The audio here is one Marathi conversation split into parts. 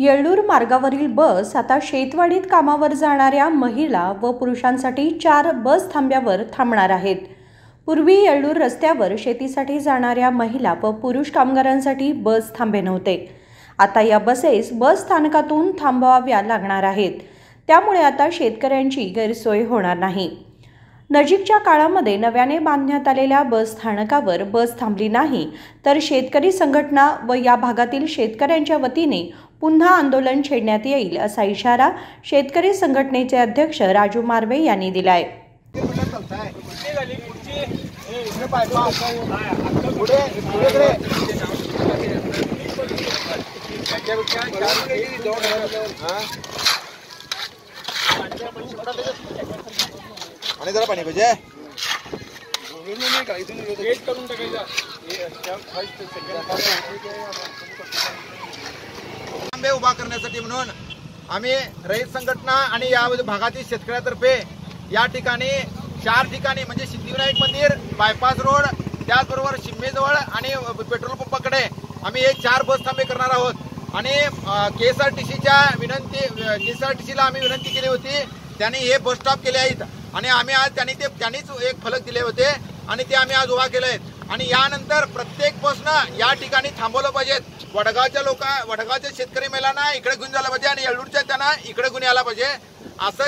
येळ्ळूर मार्गावरील बस आता शेतवाडीत कामावर जाणाऱ्या महिला व पुरुषांसाठी 4 बस थांब्यावर थांबणार आहेत। पूर्वी येळ्ळूर रस्त्यावर शेतीसाठी जाणाऱ्या महिला व पुरुष कामगारांसाठी बस थांबे नव्हते। आता या बसेस बस स्थानकातून थांबवाव्या लागणार आहेत। त्यामुळे आता शेतकऱ्यांची गैरसोय होणार नाही। नजीकच्या काळामध्ये नव्याने बांधण्यात आलेल्या बस स्थानकावर बस थांबली नाही तर शेतकरी संघटना व या भागातील शेतकऱ्यांच्या वतीने पुन्हा आंदोलन छेडण्यात येईल असा इशारा शेतकरी संघटनेचे अध्यक्ष राजू मार्वे यांनी दिलाय। आणि जरा पाणी पाहिजे थांबे उभा करण्यासाठी म्हणून आम्ही रहित संघटना आणि या भागातील शेतकऱ्यातर्फे या ठिकाणी 4 ठिकाणी म्हणजे सिद्धिविनायक मंदिर, बायपास रोड, त्याचबरोबर शिम्मेजवळ आणि पेट्रोल पंपाकडे आम्ही हे 4 बस थांबे करणार आहोत। आणि KSRTCच्या KSRTCला आम्ही विनंती केली होती, त्यांनी हे बस स्टॉप केले आहेत आणि आम्ही आज त्यांनीच एक फलक दिले होते आणि ते आम्ही आज उभा केले आहेत। आणि यानंतर प्रत्येक बसनं या ठिकाणी थांबवलं पाहिजे। वडगावच्या शेतकरी महिलांना इकडे घेऊन जायला पाहिजे आणि येळ्ळूरच्या त्यांना इकडे घेऊन यायला पाहिजे, असं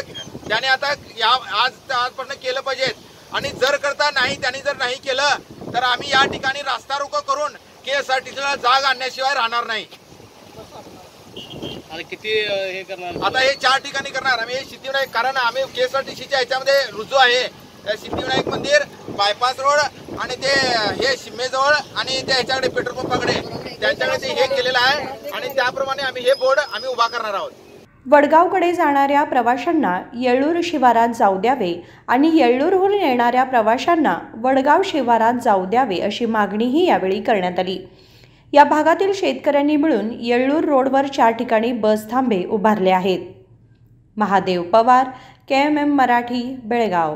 त्याने आता आजपर्यंत केलं पाहिजे। आणि जर त्यांनी जर नाही केलं तर आम्ही या ठिकाणी रास्ता रोको करून KSRTCला जाग आणण्याशिवाय राहणार नाही। आणि किती हे करणार? आता हे 4 ठिकाणी करणार आम्ही। सिद्धिविनायक, कारण आम्ही KSRTCच्या ह्याच्यामध्ये रुजू आहे, सिद्धिविनायक मंदिर, बायपास रोड आणि ते हे शिम्मेजवळ आणि त्या ह्याच्याकडे पेट्रोल पंपाकडे त्यांच्याकडे ते हे केलेलं आहे आणि त्याप्रमाणे आम्ही हे बोर्ड आम्ही उभा करणार आहोत। वडगावकडे जाणाऱ्या प्रवाशांना येळ्ळूर शिवारात जाऊ द्यावे आणि येळ्ळूरहून येणाऱ्या प्रवाशांना वडगाव शिवारात जाऊ द्यावे अशी मागणीही यावेळी करण्यात आली। या भागातील शेतकऱ्यांनी मिळून येळ्ळूर रोडवर 4 ठिकाणी बस थांबे उभारले आहेत। महादेव पवार, KMM मराठी, बेळगाव।